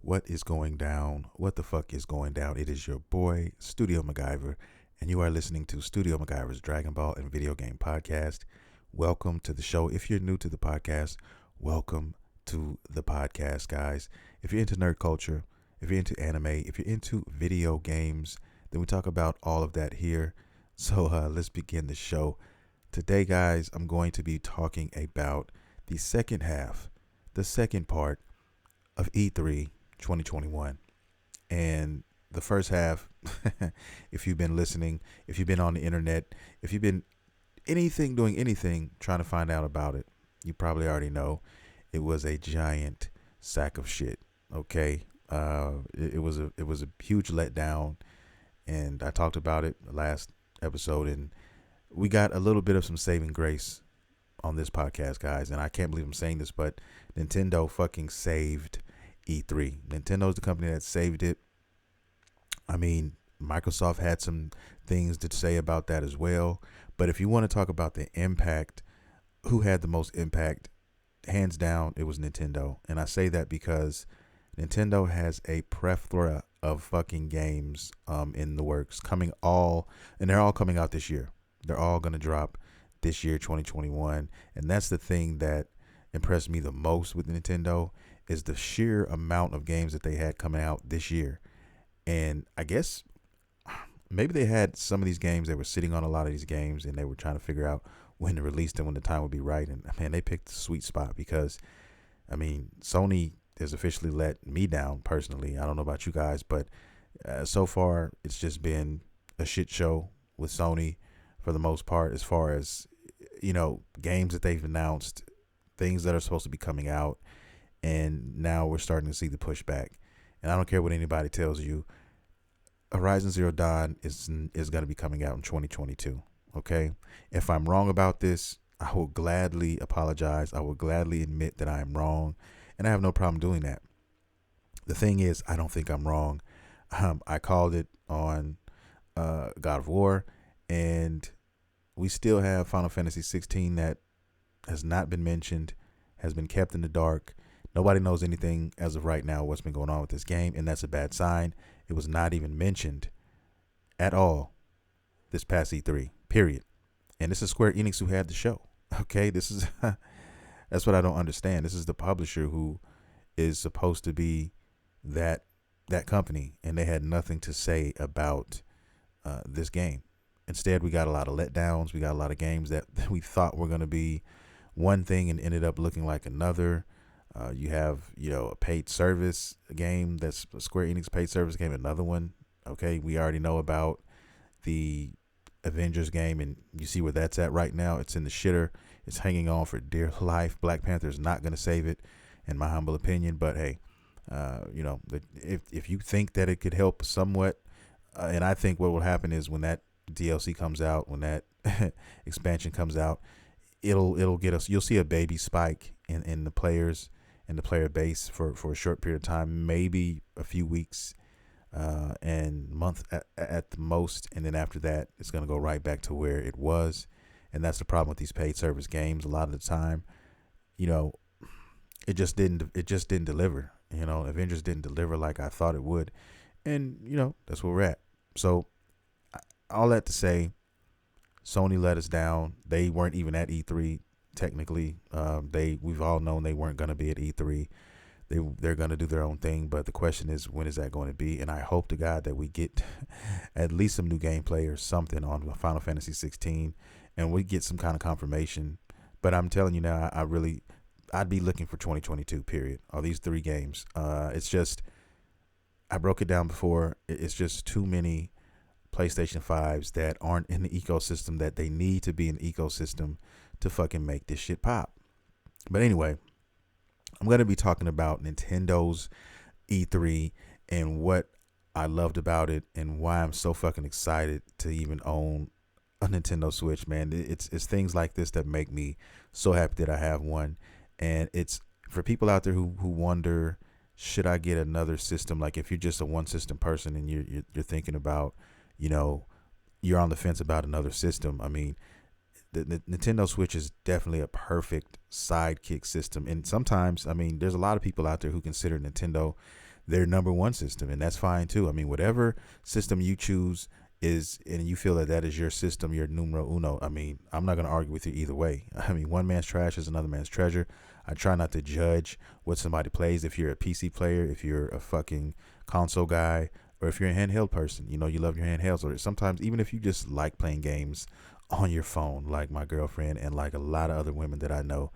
What is going down? What the fuck is going down? It is your boy, Studio MacGyver, and you are listening to Studio MacGyver's Dragon Ball and Video Game Podcast. Welcome to the show. If you're new to the podcast, welcome to the podcast, guys. If you're into nerd culture, if you're into anime, if you're into video games, then we talk about all of that here. So let's begin the show. Today, guys, I'm going to be talking about the second half, the second part of E3 2021. And the first half, if you've been listening, if you've been on the internet, if you've been doing anything, trying to find out about it, you probably already know it was a giant sack of shit. Okay. It was a huge letdown, and I talked about it last episode, and we got a little bit of some saving grace on this podcast, guys. And I can't believe I'm saying this, but Nintendo fucking saved E3. Nintendo's the company that saved it. I mean, Microsoft had some things to say about that as well. But if you want to talk about the impact, who had the most impact, hands down, it was Nintendo. And I say that because Nintendo has a plethora of fucking games in the works and they're all coming out this year. They're all going to drop this year, 2021. And that's the thing that impressed me the most with Nintendo is the sheer amount of games that they had coming out this year. And I guess maybe they had some of these games, they were sitting on a lot of these games and they were trying to figure out when to release them, when the time would be right. And man, they picked the sweet spot because, I mean, Sony has officially let me down personally. I don't know about you guys, but so far it's just been a shit show with Sony for the most part, as far as, games that they've announced, things that are supposed to be coming out. And now we're starting to see the pushback. And I don't care what anybody tells you, Horizon Zero Dawn is going to be coming out in 2022. Okay? If I'm wrong about this, I will gladly apologize. I will gladly admit that I am wrong. And I have no problem doing that. The thing is, I don't think I'm wrong. I called it on God of War. And we still have Final Fantasy 16 that has not been mentioned, has been kept in the dark. Nobody knows anything as of right now what's been going on with this game, and that's a bad sign. It was not even mentioned at all this past E3, period. And this is Square Enix who had the show. Okay, this is that's what I don't understand. This is the publisher who is supposed to be that company, and they had nothing to say about this game. Instead, we got a lot of letdowns. We got a lot of games that we thought were going to be one thing and ended up looking like another. You have, a paid service game that's a Square Enix paid service game, another one. Okay, we already know about the Avengers game, and you see where that's at right now. It's in the shitter. It's hanging on for dear life. Black Panther is not going to save it, in my humble opinion. But hey, if you think that it could help somewhat, and I think what will happen is when that DLC comes out, when that expansion comes out, it'll get us. You'll see a baby spike in the players and the player base for a short period of time, maybe a few weeks and month at the most, and then after that it's going to go right back to where it was. And that's the problem with these paid service games. A lot of the time, it just didn't deliver. Avengers didn't deliver like I thought it would, and that's where we're at. So all that to say, Sony let us down. They weren't even at E3 technically. We've all known they weren't going to be at E3. They're going to do their own thing, but the question is, when is that going to be? And I hope to God that we get at least some new gameplay or something on Final Fantasy 16, and we get some kind of confirmation. But I'm telling you now, I'd be looking for 2022. Period. All these 3 games. It's just, I broke it down before. It's just too many PlayStation 5s that aren't in the ecosystem that they need to be in the ecosystem to fucking make this shit pop. But anyway, I'm going to be talking about Nintendo's E3 and what I loved about it and why I'm so fucking excited to even own a Nintendo Switch, man. It's things like this that make me so happy that I have one. And it's for people out there who wonder, should I get another system? Like if you're just a one system person and you're thinking about, you're on the fence about another system. I mean, the Nintendo Switch is definitely a perfect sidekick system. And sometimes, I mean, there's a lot of people out there who consider Nintendo their number one system, and that's fine too. I mean, whatever system you choose is, and you feel that that is your system, your numero uno. I mean, I'm not going to argue with you either way. I mean, one man's trash is another man's treasure. I try not to judge what somebody plays. If you're a PC player, if you're a fucking console guy, or if you're a handheld person, you know, you love your handhelds, or sometimes even if you just like playing games on your phone, like my girlfriend and like a lot of other women that I know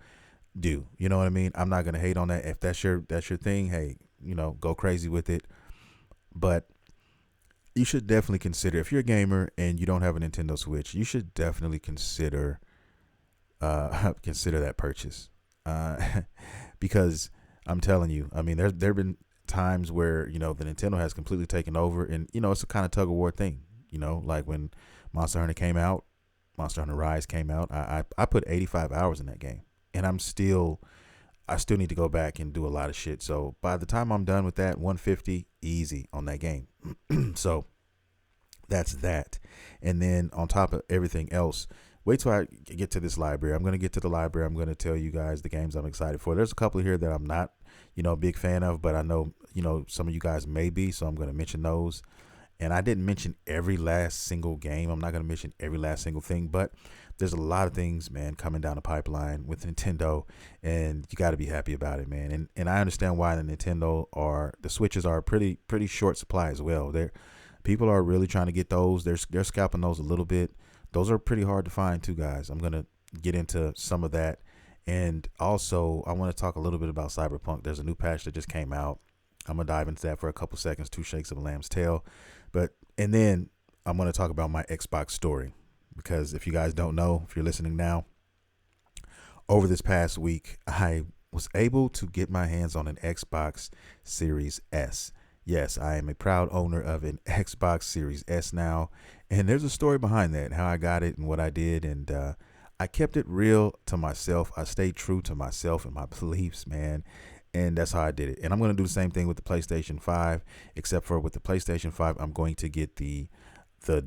do. You know what I mean? I'm not gonna hate on that. If that's your thing, hey, you know, go crazy with it. But you should definitely consider, if you're a gamer and you don't have a Nintendo Switch, you should definitely consider consider that purchase. Because I'm telling you, I mean, there've been times where, you know, the Nintendo has completely taken over, and you know, it's a kind of tug of war thing. You know, like when Monster Hunter came out, Monster Hunter Rise came out. I put 85 hours in that game, and I still need to go back and do a lot of shit. So by the time I'm done with that, 150 easy on that game. So that's that. And then on top of everything else, wait till I get to this library. I'm going to get to the library. I'm going to tell you guys the games I'm excited for. There's a couple here that I'm not, you know, a big fan of, but I know, you know, some of you guys may be, so I'm going to mention those. And I didn't mention every last single game. I'm not going to mention every last single thing, but there's a lot of things, man, coming down the pipeline with Nintendo, and you got to be happy about it, man. And I understand why the Switches are pretty short supply as well. People are really trying to get those. They're scalping those a little bit. Those are pretty hard to find too, guys. I'm going to get into some of that. And also, I want to talk a little bit about Cyberpunk. There's a new patch that just came out. I'm going to dive into that for a couple seconds, two shakes of a lamb's tail. And then I'm going to talk about my Xbox story, because if you guys don't know, if you're listening now, over this past week, I was able to get my hands on an Xbox Series S. Yes, I am a proud owner of an Xbox Series S now, and there's a story behind that, how I got it and what I did, and I kept it real to myself. I stayed true to myself and my beliefs, man, and that's how I did it. And I'm going to do the same thing with the PlayStation 5, except for with the PlayStation 5, I'm going to get the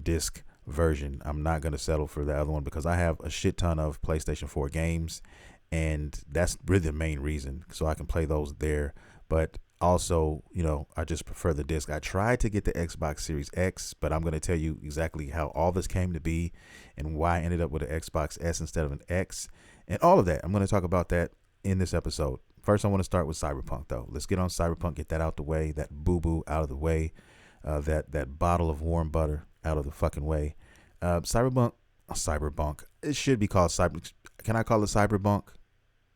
disc version. I'm not going to settle for the other one, because I have a shit ton of PlayStation 4 games, and that's really the main reason, so I can play those there. But also, you know, I just prefer the disc. I tried to get the Xbox Series X, but I'm going to tell you exactly how all this came to be and why I ended up with an Xbox S instead of an X, and all of that. I'm going to talk about that in this episode. First, I want to start with Cyberpunk, though. Let's get on Cyberpunk, get that out the way, that boo-boo out of the way, that bottle of warm butter out of the fucking way. Cyberpunk. It should be called Cyber. Can I call it Cyberpunk?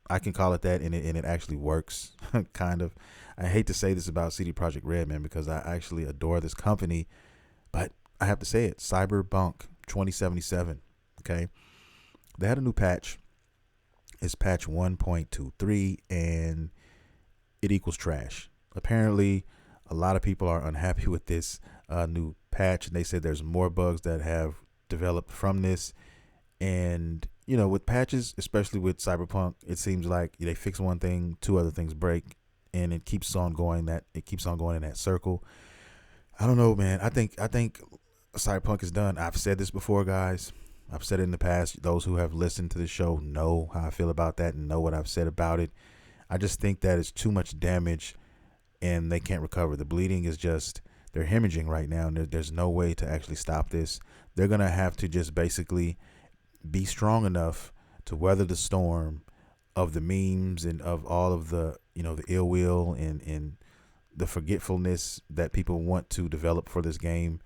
I can call it that, and it actually works, kind of. I hate to say this about CD Projekt Red, man, because I actually adore this company, but I have to say it. Cyberpunk 2077. Okay, they had a new patch. It's patch 1.23, and it equals trash. Apparently, a lot of people are unhappy with this new patch, and they said there's more bugs that have developed from this. And, you know, with patches, especially with Cyberpunk, it seems like they fix one thing, two other things break, and it keeps on going in that circle. I don't know, man. I think Cyberpunk is done. I've said this before, guys. I've said it in the past. Those who have listened to the show know how I feel about that and know what I've said about it. I just think that it's too much damage, and they can't recover. The bleeding is just, they're hemorrhaging right now, and there's no way to actually stop this. They're going to have to just basically be strong enough to weather the storm of the memes and of all of the, you know, the ill will and the forgetfulness that people want to develop for this game.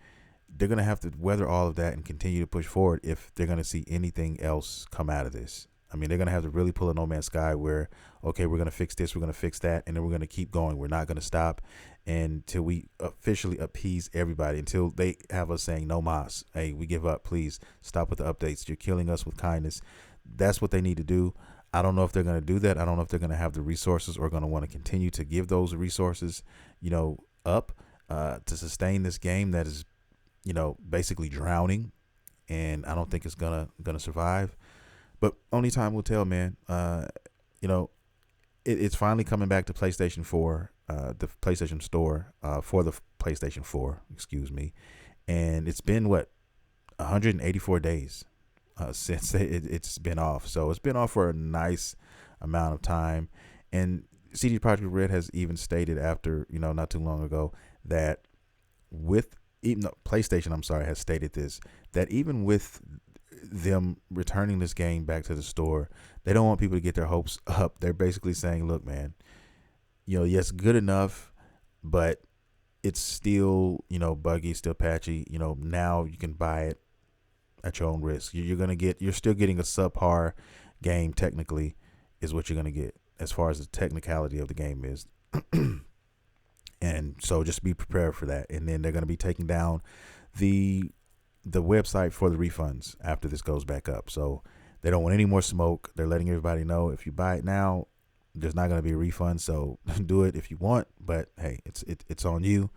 They're going to have to weather all of that and continue to push forward if they're going to see anything else come out of this. I mean, they're going to have to really pull a No Man's Sky where, okay, we're going to fix this, we're going to fix that, and then we're going to keep going. We're not going to stop until we officially appease everybody, until they have us saying, no mas, hey, we give up, please stop with the updates. You're killing us with kindness. That's what they need to do. I don't know if they're going to do that. I don't know if they're going to have the resources or going to want to continue to give those resources, you know, up to sustain this game that is, you know, basically drowning. And I don't think it's gonna survive. But only time will tell, man. You know, it's finally coming back to PlayStation 4, the PlayStation Store for the PlayStation 4, excuse me. And it's been, 184 days since it's been off. So it's been off for a nice amount of time. And CD Projekt Red has even stated after, not too long ago, that with even PlayStation, I'm sorry, has stated this, that even with them returning this game back to the store, they don't want people to get their hopes up. They're basically saying, look, man, yes, good enough, but it's still, buggy, still patchy. Now you can buy it at your own risk. You're still getting a subpar game technically, is what you're gonna get as far as the technicality of the game is. And so just be prepared for that. And then they're gonna be taking down the website for the refunds after this goes back up. So they don't want any more smoke. They're letting everybody know, if you buy it now, there's not going to be a refund. So do it if you want, but hey, it's on you.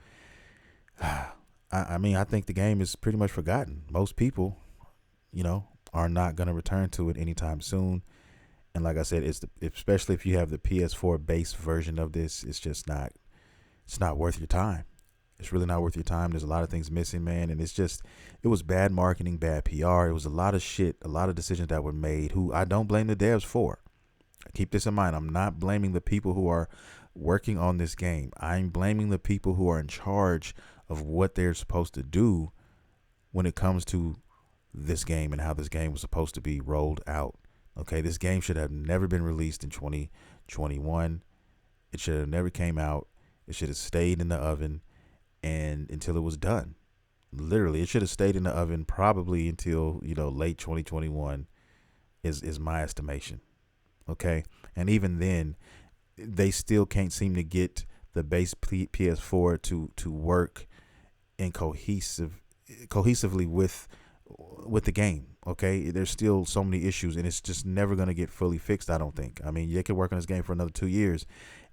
I mean, I think the game is pretty much forgotten. Most people, are not going to return to it anytime soon. And like I said, especially if you have the PS4 base version of this, it's not worth your time. It's really not worth your time. There's a lot of things missing, man. And it was bad marketing, bad PR. It was a lot of shit, a lot of decisions that were made, who I don't blame the devs for. Keep this in mind. I'm not blaming the people who are working on this game. I'm blaming the people who are in charge of what they're supposed to do when it comes to this game and how this game was supposed to be rolled out. Okay, this game should have never been released in 2021. It should have never came out. It should have stayed in the oven and until it was done. Literally, it should have stayed in the oven probably until, late 2021 is my estimation. Okay, and even then, they still can't seem to get the base PS4 to work in cohesively with the game. Okay, there's still so many issues, and it's just never gonna get fully fixed, I don't think. I mean, they could work on this game for another 2 years,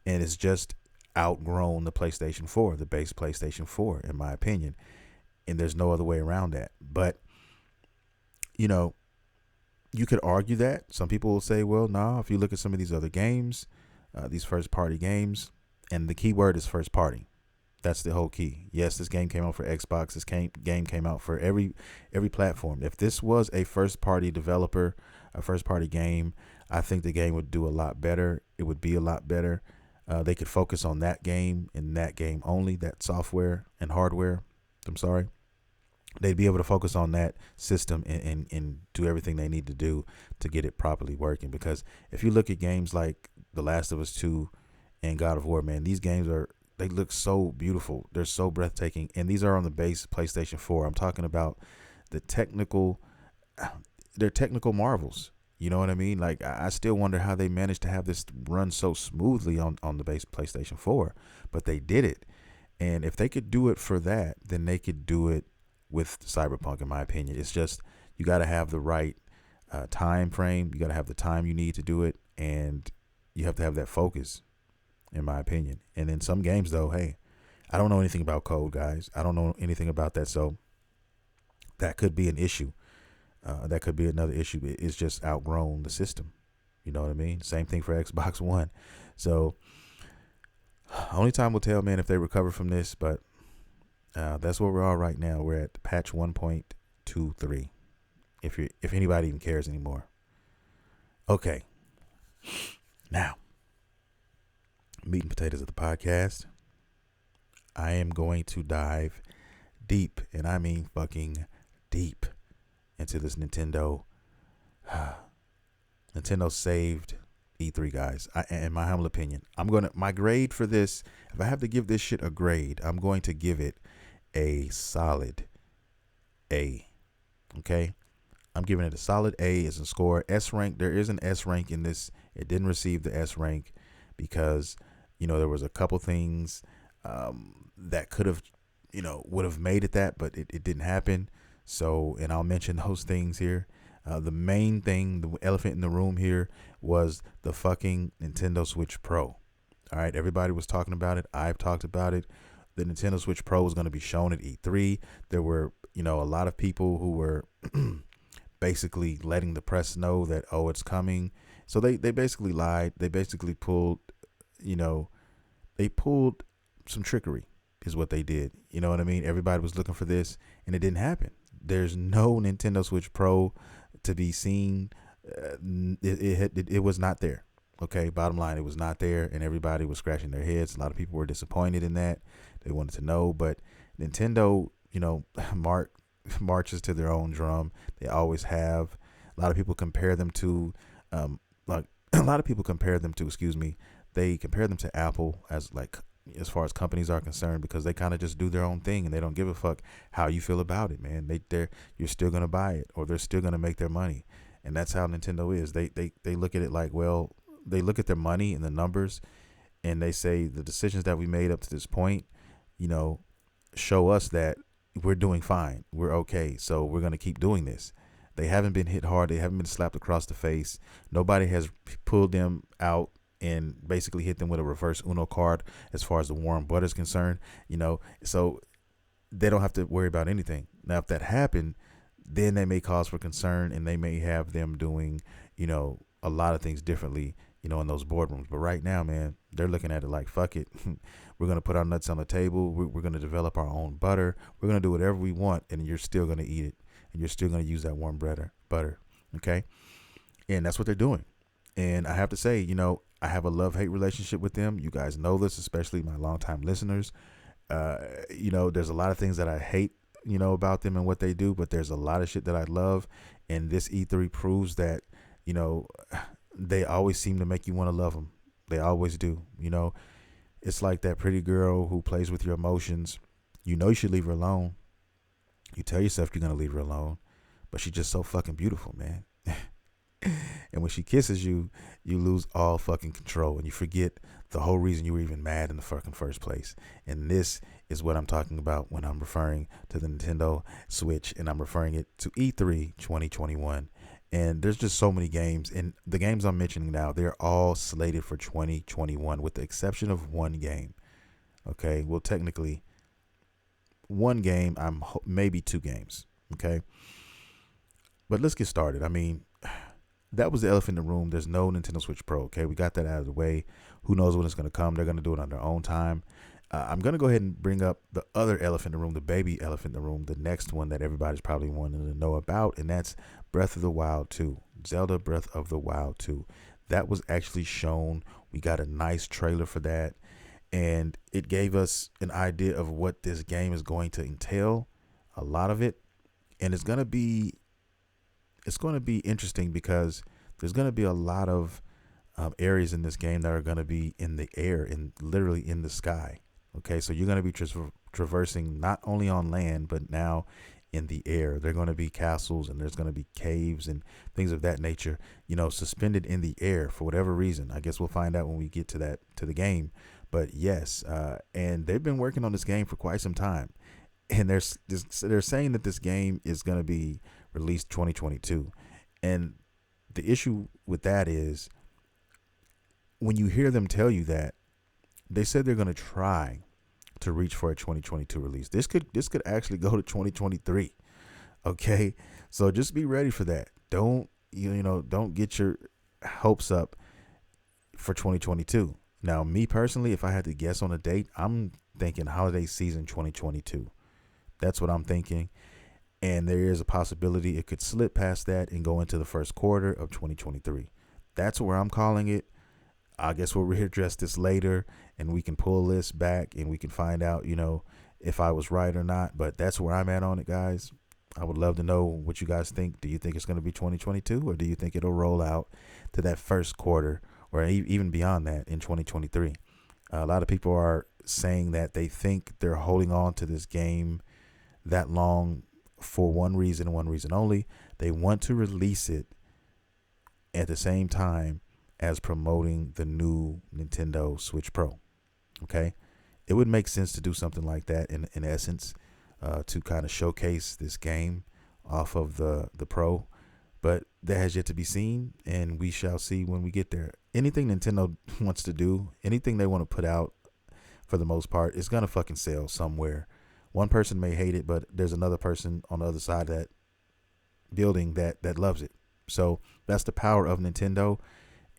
and it's just outgrown the PlayStation 4, the base PlayStation 4, in my opinion, and there's no other way around that. But you could argue that. Some people will say, well, no, if you look at some of these other games, these first party games, and the key word is first party. That's the whole key. Yes, this game came out for Xbox. This game came out for every platform. If this was a first party developer, a first party game, I think the game would do a lot better. It would be a lot better. They could focus on that game and that game only, that software and hardware. I'm sorry. They'd be able to focus on that system and do everything they need to do to get it properly working. Because if you look at games like The Last of Us 2 and God of War, man, these games they look so beautiful. They're so breathtaking. And these are on the base PlayStation 4. I'm talking about they're technical marvels. You know what I mean? Like, I still wonder how they managed to have this run so smoothly on the base PlayStation 4, but they did it. And if they could do it for that, then they could do it with Cyberpunk, in my opinion. It's just, you got to have the right time frame. You got to have the time you need to do it, and you have to have that focus, in my opinion. And in some games, though, hey, I don't know anything about code, guys. I don't know anything about that, so that could be an issue. That could be another issue. It's just outgrown the system. You know what I mean? Same thing for Xbox One. So only time will tell, man, if they recover from this. But that's where we're all right now. We're at patch 1.23. If anybody even cares anymore. Okay. Now, meat and potatoes of the podcast. I am going to dive deep, and I mean fucking deep, into this Nintendo. Nintendo saved E3, guys. In my humble opinion, my grade for this, if I have to give this shit a grade, I'm going to give it a solid A. Okay, I'm giving it a solid A as a score. S rank, there is an S rank in this. It didn't receive the S rank because there was a couple things that could have would have made it that, but it didn't happen. So, and I'll mention those things here. The main thing, the elephant in the room here, was the fucking Nintendo Switch Pro. All right, everybody was talking about it. I've talked about it. The Nintendo Switch Pro was going to be shown at E3. There were, a lot of people who were basically letting the press know that, oh, it's coming. So they basically lied. They basically pulled some trickery is what they did. You know what I mean? Everybody was looking for this, and it didn't happen. There's no Nintendo Switch Pro to be seen. It was not there. Okay, bottom line, it was not there, and everybody was scratching their heads. A lot of people were disappointed in that. They wanted to know, but Nintendo, marches to their own drum. They always have. A lot of people compare them to, like a lot of people compare them to. Excuse me. They compare them to Apple as far as companies are concerned, because they kind of just do their own thing and they don't give a fuck how you feel about it, man. You're still gonna buy it, or they're still gonna make their money, and that's how Nintendo is. They look at it like, well, they look at their money and the numbers, and they say the decisions that we made up to this point, you know, show us that we're doing fine, we're okay, so we're gonna keep doing this. They haven't been hit hard. They haven't been slapped across the face. Nobody has pulled them out and basically hit them with a reverse Uno card as far as the warm butter is concerned. So they don't have to worry about anything. Now, if that happened, then they may cause for concern, and they may have them doing, a lot of things differently, in those boardrooms. But right now, man, they're looking at it like, fuck it. We're going to put our nuts on the table. We're going to develop our own butter. We're going to do whatever we want, and you're still going to eat it, and you're still going to use that warm butter. Okay. And that's what they're doing. And I have to say, I have a love-hate relationship with them. You guys know this, especially my longtime listeners. There's a lot of things that I hate, about them and what they do, but there's a lot of shit that I love. And this E3 proves that, they always seem to make you want to love them. They always do. It's like that pretty girl who plays with your emotions. You should leave her alone. You tell yourself you're going to leave her alone, but she's just so fucking beautiful, man. And when she kisses you, you lose all fucking control, and you forget the whole reason you were even mad in the fucking first place. And this is what I'm talking about when I'm referring to the Nintendo Switch, and I'm referring it to E3 2021. And there's just so many games, and the games I'm mentioning now, they're all slated for 2021 with the exception of one game. Okay, well, technically one game, maybe two games. Okay, but let's get started. I mean, that was the elephant in the room. There's no Nintendo Switch Pro. Okay, we got that out of the way. Who knows when it's going to come? They're going to do it on their own time. I'm going to go ahead and bring up the other elephant in the room, the baby elephant in the room, the next one that everybody's probably wanting to know about, and that's Breath of the Wild 2. Zelda Breath of the Wild 2. That was actually shown. We got a nice trailer for that, and it gave us an idea of what this game is going to entail, a lot of it, and it's going to be interesting because there's going to be a lot of areas in this game that are going to be in the air and literally in the sky. Okay, so you're going to be traversing not only on land, but now in the air. There are going to be castles, and there's going to be caves and things of that nature, suspended in the air for whatever reason. I guess we'll find out when we get to the game. But yes, and they've been working on this game for quite some time. And they're saying that this game is going to be released 2022. And the issue with that is when you hear them tell you that, they said they're going to try to reach for a 2022 release. This could actually go to 2023. Okay, so just be ready for that. Don't get your hopes up for 2022. Now, me personally, if I had to guess on a date, I'm thinking holiday season 2022. That's what I'm thinking. And there is a possibility it could slip past that and go into the first quarter of 2023. That's where I'm calling it. I guess we'll readdress this later, and we can pull this back and we can find out, if I was right or not. But that's where I'm at on it, guys. I would love to know what you guys think. Do you think it's going to be 2022, or do you think it'll roll out to that first quarter or even beyond that in 2023? A lot of people are saying that they think they're holding on to this game that long for one reason and one reason only. They want to release it at the same time as promoting the new Nintendo Switch Pro. Okay, it would make sense to do something like that in essence, to kind of showcase this game off of the Pro, but that has yet to be seen, and we shall see when we get there. Anything Nintendo wants to do, anything they want to put out, for the most part, is gonna fucking sell somewhere. One person may hate it, but there's another person on the other side of that building that loves it. So that's the power of Nintendo.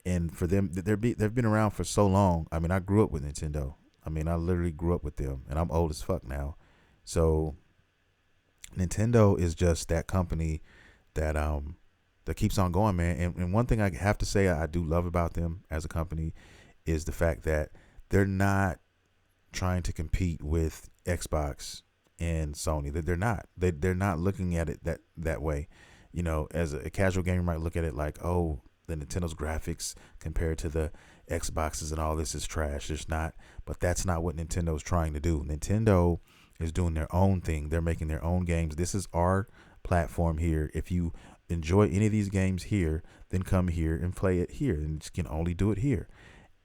And for them, they've been around for so long. I mean, I grew up with Nintendo. I mean, I literally grew up with them, and I'm old as fuck now. So Nintendo is just that company that that keeps on going, man. And one thing I have to say I do love about them as a company is the fact that they're not trying to compete with Xbox and Sony. They're not. They're not looking at it that way. You know, as a casual gamer might look at it like, oh, the Nintendo's graphics compared to the Xboxes and all this is trash. There's not, but that's not what Nintendo's trying to do. Nintendo is doing their own thing. They're making their own games. This is our platform here. If you enjoy any of these games here, then come here and play it here. And you can only do it here.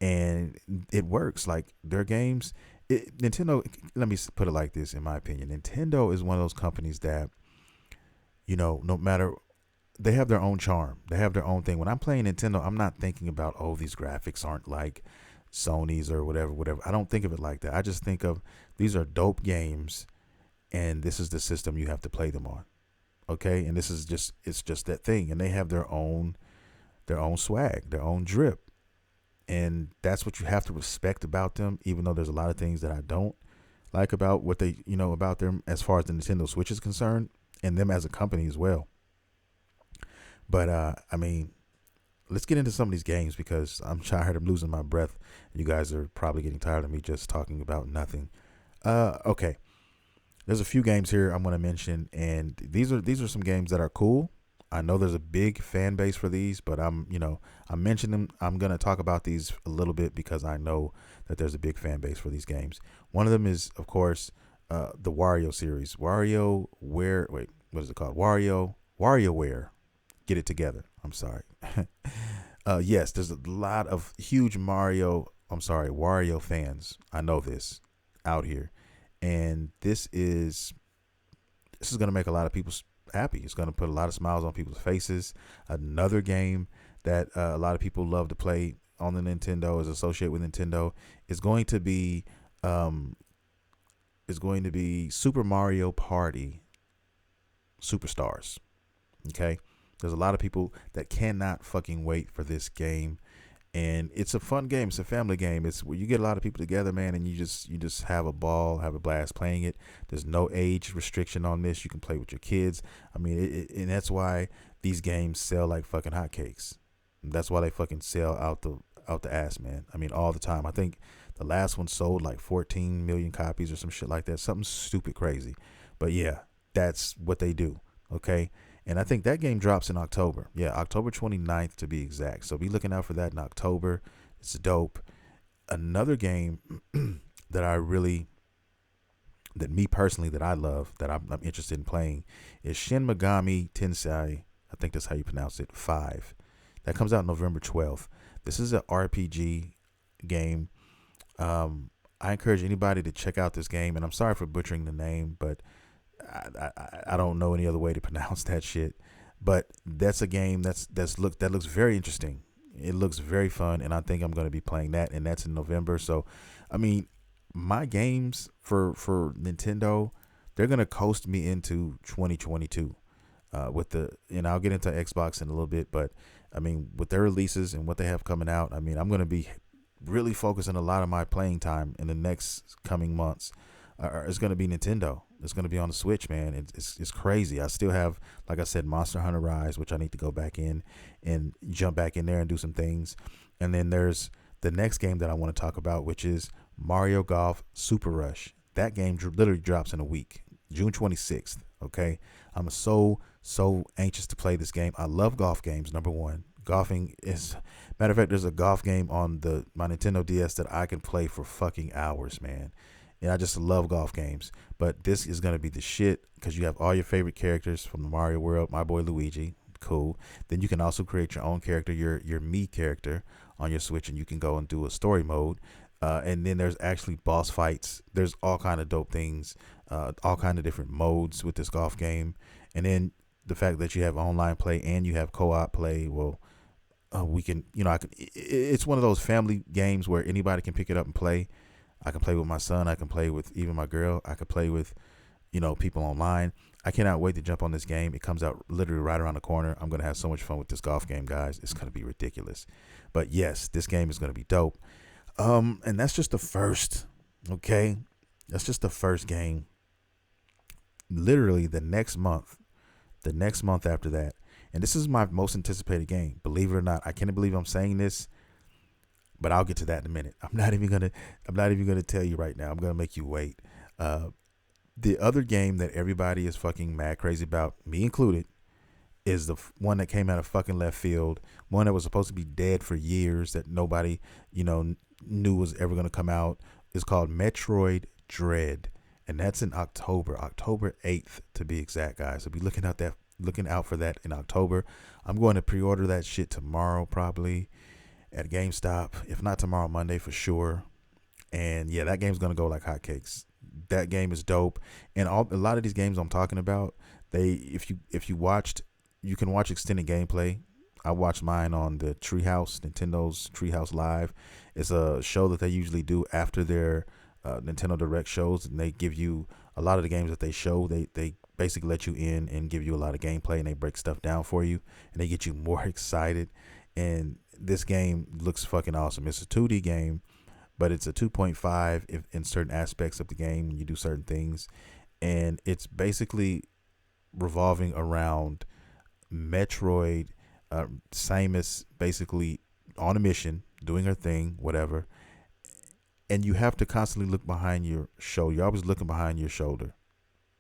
And it works. Like their games, Nintendo, let me put it like this, in my opinion. Nintendo is one of those companies that, you know, no matter, they have their own charm. They have their own thing. When I'm playing Nintendo, I'm not thinking about, oh, these graphics aren't like Sony's or whatever. I don't think of it like that. I just think of, these are dope games, and this is the system you have to play them on. Okay, and this is just, it's just that thing, and they have their own swag, their own drip, and that's what you have to respect about them. Even though there's a lot of things that I don't like about what they, you know, about them as far as the Nintendo Switch is concerned, and them as a company as well. But I mean, let's get into some of these games because I'm tired of losing my breath. You guys are probably getting tired of me just talking about nothing. Okay. There's a few games here I'm going to mention, and these are some games that are cool. I know there's a big fan base for these, but I'm mentioning them. I'm going to talk about these a little bit because I know that there's a big fan base for these games. One of them is, of course, the Wario series. What is it called? WarioWare. Get it together. I'm sorry. Yes, there's a lot of huge Wario fans. I know this out here. And this is going to make a lot of people happy. It's going to put a lot of smiles on people's faces. Another game that a lot of people love to play on the Nintendo, is associated with Nintendo, is going to be Super Mario Party Superstars. Okay, there's a lot of people that cannot fucking wait for this game. And it's a fun game. It's a family game. It's where you get a lot of people together, man, and you just have a ball, have a blast playing it. There's no age restriction on this. You can play with your kids. I mean, and that's why these games sell like fucking hotcakes. That's why they fucking sell out the ass, man. I mean, all the time. I think the last one sold like 14 million copies or some shit like that. Something stupid crazy. But yeah, that's what they do. Okay. And I think that game drops in October. Yeah, October 29th to be exact. So be looking out for that in October. It's dope. Another game that me personally, that I love, that I'm interested in playing, is Shin Megami Tensei. I think that's how you pronounce it, 5. That comes out November 12th. This is an RPG game. I encourage anybody to check out this game. And I'm sorry for butchering the name, but I don't know any other way to pronounce that shit. But that's a game that looks very interesting. It looks very fun, and I think I'm going to be playing that, and that's in November. So, I mean, my games for Nintendo, they're going to coast me into 2022 and I'll get into Xbox in a little bit, but I mean, with their releases and what they have coming out, I mean, I'm going to be really focusing a lot of my playing time in the next coming months. It's going to be Nintendo. It's going to be on the Switch, man. It's crazy. I still have, like I said, Monster Hunter Rise, which I need to go back in and jump back in there and do some things. And then there's the next game that I want to talk about, which is Mario Golf Super Rush. That game literally drops in a week, June 26th. Okay. I'm so anxious to play this game. I love golf games, number one. Golfing is, matter of fact, there's a golf game on my Nintendo DS that I can play for fucking hours, man. And I just love golf games. But this is going to be the shit because you have all your favorite characters from the Mario world. My boy Luigi, cool. Then you can also create your own character, your Mii character on your Switch, and you can go and do a story mode. And then there's actually boss fights. There's all kind of dope things, all kind of different modes with this golf game. And then the fact that you have online play and you have co-op play, well, we can, it's one of those family games where anybody can pick it up and play. I can play with my son. I can play with even my girl. I can play with, people online. I cannot wait to jump on this game. It comes out literally right around the corner. I'm going to have so much fun with this golf game, guys. It's going to be ridiculous. But yes, this game is going to be dope. And that's just the first, okay? That's just the first game. Literally the next month after that. And this is my most anticipated game. Believe it or not, I can't believe I'm saying this, but I'll get to that in a minute. I'm not even gonna tell you right now. I'm gonna make you wait. The other game that everybody is fucking mad crazy about, me included, is the one that came out of fucking left field. One that was supposed to be dead for years that nobody, knew was ever gonna come out. It's called Metroid Dread, and that's in October 8th to be exact, guys. So be looking out for that in October. I'm going to pre-order that shit tomorrow probably at GameStop. If not tomorrow, Monday for sure. And yeah, that game's gonna go like hotcakes. That game is dope. And a lot of these games I'm talking about, if you watched, you can watch extended gameplay. I watched mine on the Nintendo's Treehouse Live. It's a show that they usually do after their Nintendo Direct shows, and they give you a lot of the games that they show. They basically let you in and give you a lot of gameplay, and they break stuff down for you, and they get you more excited. And this game looks fucking awesome. It's a 2D game, but it's a 2.5 in certain aspects of the game when you do certain things. And it's basically revolving around Metroid, Samus basically on a mission, doing her thing, whatever. And you have to constantly look behind your shoulder. You're always looking behind your shoulder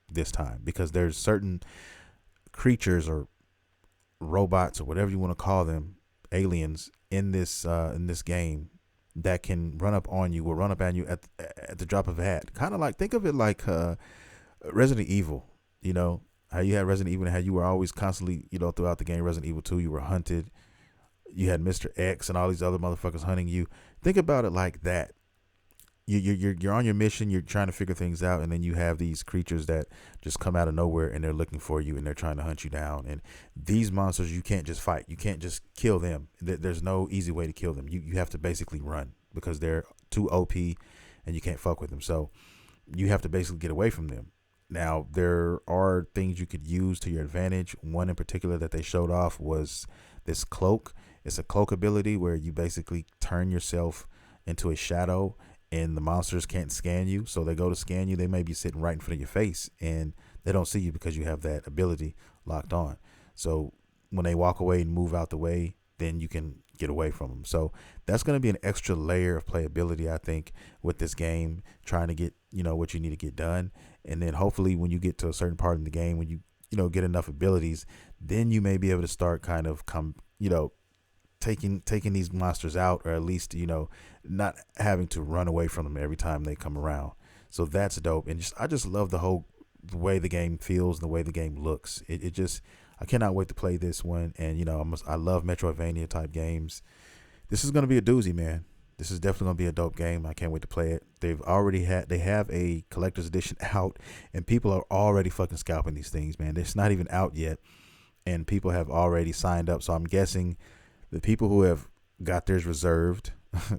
this time, because there's certain creatures or robots or whatever you want to call them, aliens in this game that can run up on you or run up at you at the drop of a hat. Kind of like, think of it like Resident Evil. You know how you had Resident Evil and how you were always constantly, throughout the game, Resident Evil 2, you were hunted. You had Mr. X and all these other motherfuckers hunting you. Think about it like that. You're on your mission, you're trying to figure things out, and then you have these creatures that just come out of nowhere and they're looking for you and they're trying to hunt you down. And these monsters, you can't just fight. You can't just kill them. There's no easy way to kill them. You have to basically run because they're too OP and you can't fuck with them. So you have to basically get away from them. Now, there are things you could use to your advantage. One in particular that they showed off was this cloak. It's a cloak ability where you basically turn yourself into a shadow and the monsters can't scan you. So they go to scan you. They may be sitting right in front of your face and they don't see you because you have that ability locked on. So when they walk away and move out the way, then you can get away from them. So that's going to be an extra layer of playability, I think, with this game, trying to get, what you need to get done. And then hopefully when you get to a certain part in the game, when you, get enough abilities, then you may be able to start kind of taking these monsters out, or at least, not having to run away from them every time they come around. So that's dope. And I just love the way the game feels and the way the game looks. I cannot wait to play this one. And, I love Metroidvania type games. This is going to be a doozy, man. This is definitely going to be a dope game. I can't wait to play it. They have a collector's edition out, and people are already fucking scalping these things, man. It's not even out yet, and people have already signed up. So I'm guessing the people who have got theirs reserved,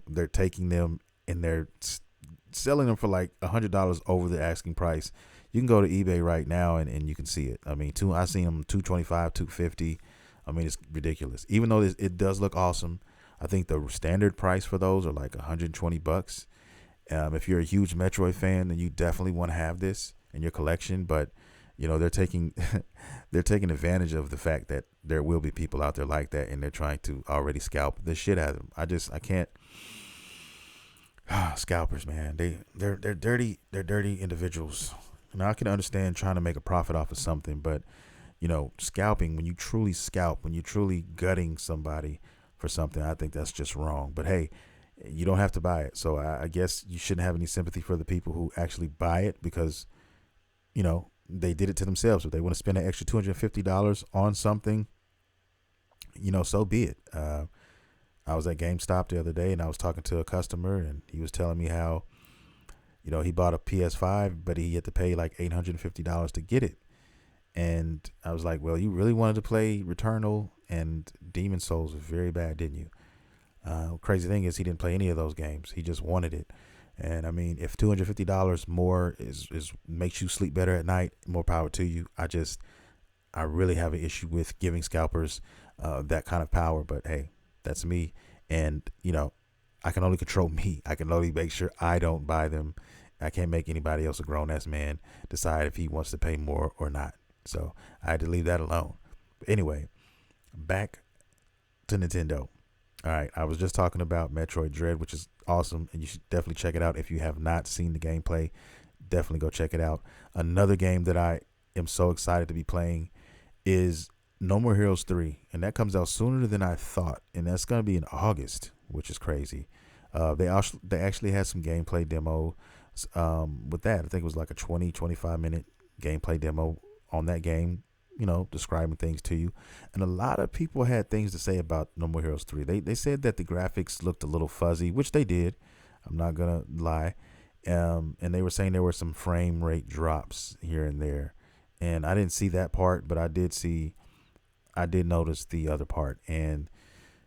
they're taking them and they're selling them for like $100 over the asking price. You can go to eBay right now and you can see it. I mean, I seen them $225, $250. I mean, it's ridiculous. Even though it does look awesome, I think the standard price for those are like $120. If you're a huge Metroid fan, then you definitely want to have this in your collection. But they're taking advantage of the fact that there will be people out there like that, and they're trying to already scalp the shit out of them. I can't. Scalpers, man. They're dirty. They're dirty individuals. Now I can understand trying to make a profit off of something, but scalping, when you truly scalp, when you're truly gutting somebody for something, I think that's just wrong. But hey, you don't have to buy it. So I guess you shouldn't have any sympathy for the people who actually buy it, because they did it to themselves. If they want to spend an extra $250 on something, so be it. I was at GameStop the other day and I was talking to a customer, and he was telling me how, he bought a PS5, but he had to pay like $850 to get it. And I was like, well, you really wanted to play Returnal and Demon Souls very bad, didn't you? Crazy thing is, he didn't play any of those games. He just wanted it. And I mean, if $250 more is makes you sleep better at night, more power to you. I really have an issue with giving scalpers that kind of power. But hey, that's me. And I can only control me. I can only make sure I don't buy them. I can't make anybody else, a grown-ass man, decide if he wants to pay more or not. So I had to leave that alone. But anyway, back to Nintendo. All right, I was just talking about Metroid Dread, which is awesome, and you should definitely check it out. If you have not seen the gameplay, definitely go check it out. Another game that I am so excited to be playing is No More Heroes 3, and that comes out sooner than I thought, and that's going to be in August, which is crazy. They actually had some gameplay demo with that. I think it was like a 25 minute gameplay demo on that game, describing things to you. And a lot of people had things to say about No More Heroes 3. They said that the graphics looked a little fuzzy, which they did. I'm not going to lie. And they were saying there were some frame rate drops here and there. And I didn't see that part, but I did notice the other part. And,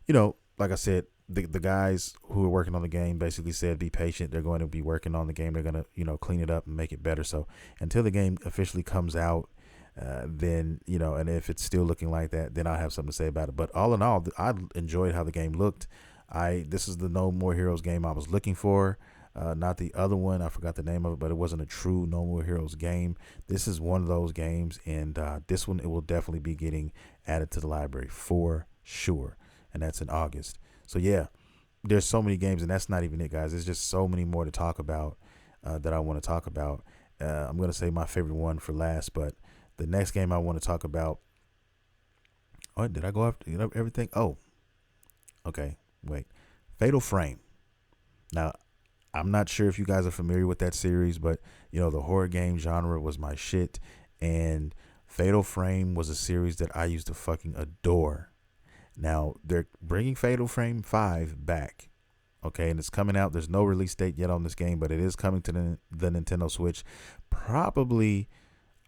like I said, the guys who are working on the game basically said be patient. They're going to be working on the game. They're going to, clean it up and make it better. So until the game officially comes out, then, and if it's still looking like that, then I'll have something to say about it. But all in all, I enjoyed how the game looked. This is the No More Heroes game I was looking for. Not the other one. I forgot the name of it, but it wasn't a true No More Heroes game. This is one of those games, and this one, it will definitely be getting added to the library for sure, and that's in August. So yeah, there's so many games, and that's not even it, guys. There's just so many more to talk about that I want to talk about. I'm going to say my favorite one for last, but the next game I want to talk about. Oh, did I go after everything? Oh, okay. Wait. Fatal Frame. Now, I'm not sure if you guys are familiar with that series, but the horror game genre was my shit, and Fatal Frame was a series that I used to fucking adore. Now they're bringing Fatal Frame 5 back, okay, and it's coming out. There's no release date yet on this game, but it is coming to the Nintendo Switch. Probably,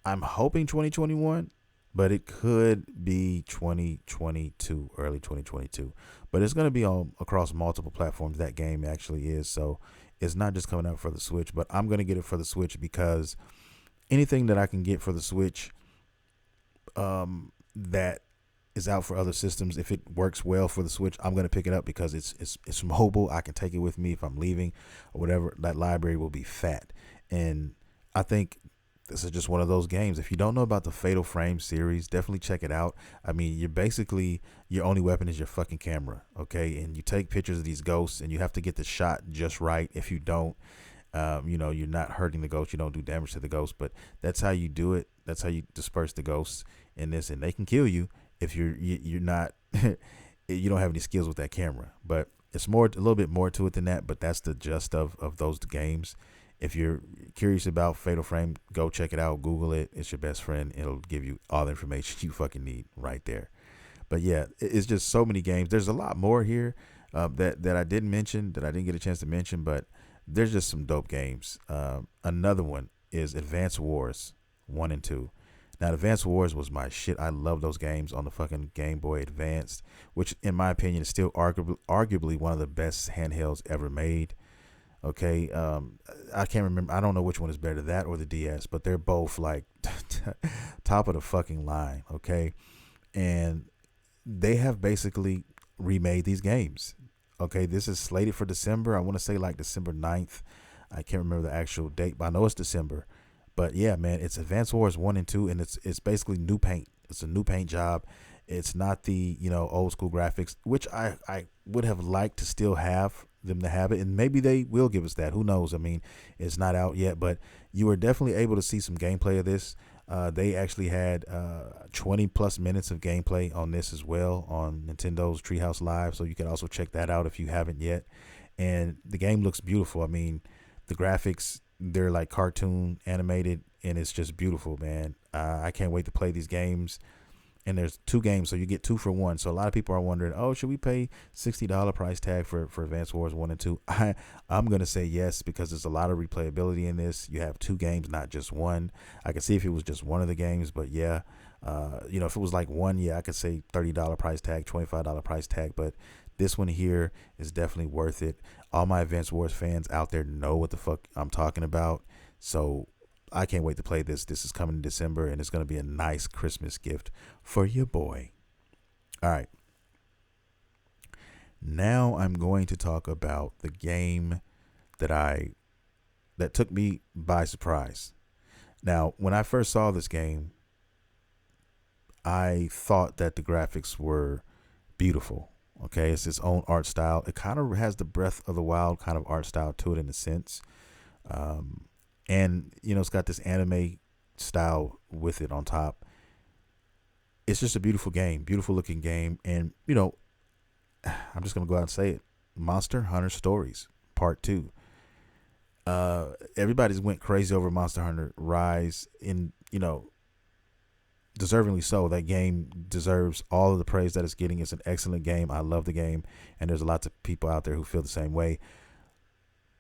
I'm hoping 2021, but it could be 2022, early 2022. But it's going to be on across multiple platforms. That game actually is, so it's not just coming out for the Switch. But I'm going to get it for the Switch because anything that I can get for the Switch, that is out for other systems, if it works well for the Switch, I'm going to pick it up because it's mobile. I can take it with me if I'm leaving or whatever. That library will be fat. And I think this is just one of those games. If you don't know about the Fatal Frame series, definitely check it out. I mean, your only weapon is your fucking camera, okay? And you take pictures of these ghosts, and you have to get the shot just right. If you don't, you're not hurting the ghost. You don't do damage to the ghost, but that's how you do it. That's how you disperse the ghosts in this, and they can kill you if you're not you don't have any skills with that camera. But it's a little bit more to it than that. But that's the gist of those games. If you're curious about Fatal Frame, go check it out. Google it. It's your best friend. It'll give you all the information you fucking need right there. But yeah, it's just so many games. There's a lot more here that I didn't mention, that I didn't get a chance to mention, but there's just some dope games. Another one is Advance Wars 1 and 2. Now, Advance Wars was my shit. I love those games on the fucking Game Boy Advance, which in my opinion is still arguably one of the best handhelds ever made. Okay, I can't remember. I don't know which one is better, that or the DS, but they're both like top of the fucking line. Okay, and they have basically remade these games. Okay, this is slated for December. I want to say like December 9th. I can't remember the actual date, but I know it's December. But yeah, man, it's Advance Wars 1 and 2, and it's basically new paint. It's a new paint job. It's not the old school graphics, which I would have liked to still have them to have it, and maybe they will give us that. Who knows? I mean, it's not out yet, but you were definitely able to see some gameplay of this. They actually had 20 plus minutes of gameplay on this as well on Nintendo's Treehouse Live, so you can also check that out if you haven't yet. And the game looks beautiful. I mean, the graphics, they're like cartoon animated, and it's just beautiful, man. I can't wait to play these games. And there's 2 games, so you get 2 for 1. So a lot of people are wondering, oh, should we pay $60 price tag for Advance Wars 1 and 2? I'm going to say yes, because there's a lot of replayability in this. You have 2 games, not just one. I could see if it was just one of the games, but yeah, if it was like one, yeah, I could say $30 price tag, $25 price tag, but this one here is definitely worth it. All my Advance Wars fans out there know what the fuck I'm talking about. So I can't wait to play this. This is coming in December, and it's going to be a nice Christmas gift for your boy. All right. Now I'm going to talk about the game that took me by surprise. Now, when I first saw this game, I thought that the graphics were beautiful. Okay, it's its own art style. It kind of has the Breath of the Wild kind of art style to it in a sense. Um, and it's got this anime style with it on top. It's just a beautiful game, beautiful looking game. And I'm just gonna go out and say it. Monster Hunter Stories Part 2. Everybody's went crazy over Monster Hunter Rise, in deservingly so. That game deserves all of the praise that it's getting. It's an excellent game. I love the game, and there's lots of people out there who feel the same way.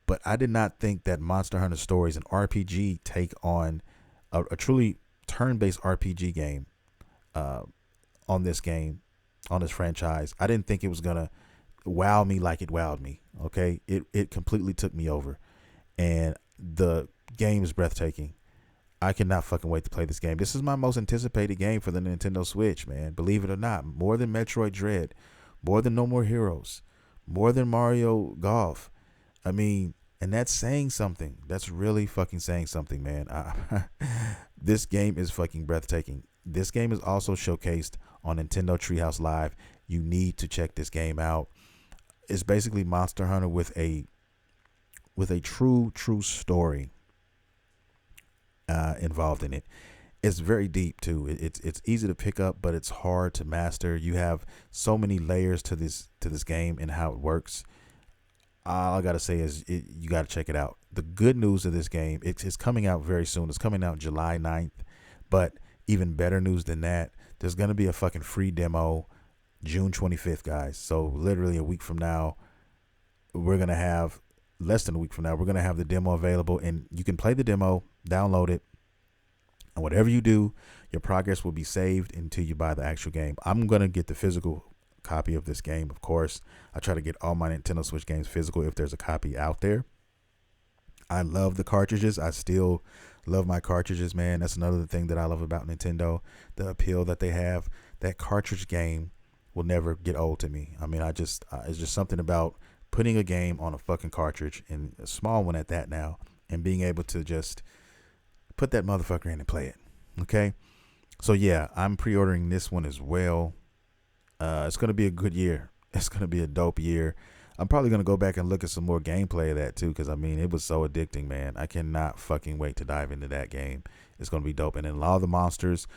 But I did not think that Monster Hunter Stories, an RPG take on a truly turn-based RPG game, on this game, on this franchise, I didn't think it was gonna wow me like it wowed me. Okay, it completely took me over, and the game is breathtaking. I cannot fucking wait to play this game. This is my most anticipated game for the Nintendo Switch, man. Believe it or not, more than Metroid Dread, more than No More Heroes, more than Mario Golf. I mean, and that's saying something. That's really fucking saying something, man. This game is fucking breathtaking. This game is also showcased on Nintendo Treehouse Live. You need to check this game out. It's basically Monster Hunter with a true story involved in it. It's very deep too. It's easy to pick up, but it's hard to master. You have so many layers to this game and how it works. All I gotta say is you gotta check it out. The good news of this game, it's coming out very soon. It's coming out July 9th. But even better news than that, there's gonna be a fucking free demo June 25th, guys. So literally a week from now, we're gonna have less than a week from now, we're gonna have the demo available, and you can play the demo, download it, and whatever you do, your progress will be saved until you buy the actual game. I'm gonna get the physical copy of this game, of course. I try to get all my Nintendo Switch games physical if there's a copy out there. I love the cartridges. I still love my cartridges, man. That's another thing that I love about Nintendo, the appeal that they have. That cartridge game will never get old to me. I mean, it's just something about putting a game on a fucking cartridge, and a small one at that now, and being able to just put that motherfucker in and play it. Okay? So yeah, I'm pre-ordering this one as well. It's going to be a good year. It's going to be a dope year. I'm probably going to go back and look at some more gameplay of that too, because I mean, it was so addicting, man. I cannot fucking wait to dive into that game. It's going to be dope. And then a lot of the monsters,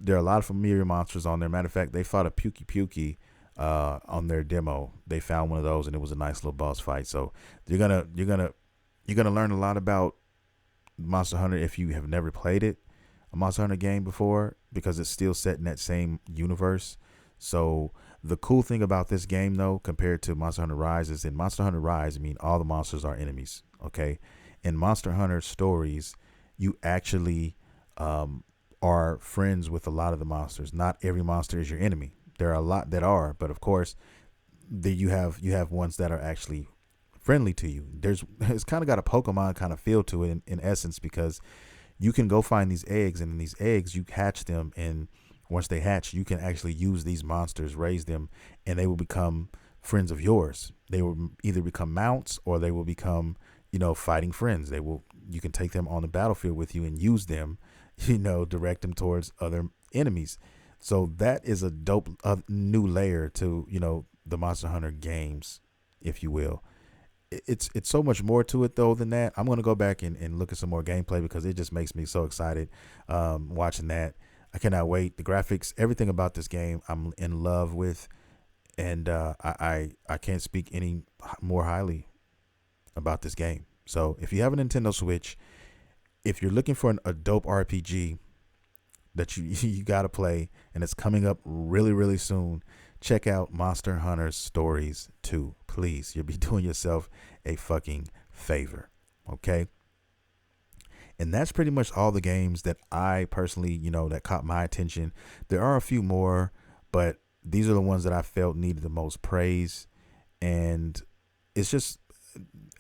there are a lot of familiar monsters on there. Matter of fact, they fought a Pukey on their demo. They found one of those, and it was a nice little boss fight. So you're gonna learn a lot about Monster Hunter if you have never played a Monster Hunter game before, because it's still set in that same universe. So the cool thing about this game, though, compared to Monster Hunter Rise, is in Monster Hunter Rise, I mean, all the monsters are enemies. Okay, in Monster Hunter Stories, you actually are friends with a lot of the monsters. Not every monster is your enemy. There are a lot that are, but of course, you have ones that are actually friendly to you. It's kind of got a Pokemon kind of feel to it in essence, because you can go find these eggs, and in these eggs you hatch them, and once they hatch, you can actually use these monsters, raise them, and they will become friends of yours. They will either become mounts, or they will become, fighting friends. You can take them on the battlefield with you and use them, direct them towards other enemies. So that is a dope new layer to, the Monster Hunter games, if you will. It's so much more to it though than that. I'm going to go back and look at some more gameplay, because it just makes me so excited watching that. I cannot wait. The graphics, everything about this game, I'm in love with, and I can't speak any more highly about this game. So if you have a Nintendo Switch, if you're looking for a dope RPG that you gotta play, and it's coming up really, really soon, check out Monster Hunter Stories 2. Please, you'll be doing yourself a fucking favor. Okay? And that's pretty much all the games that I personally, that caught my attention. There are a few more, but these are the ones that I felt needed the most praise. And it's just,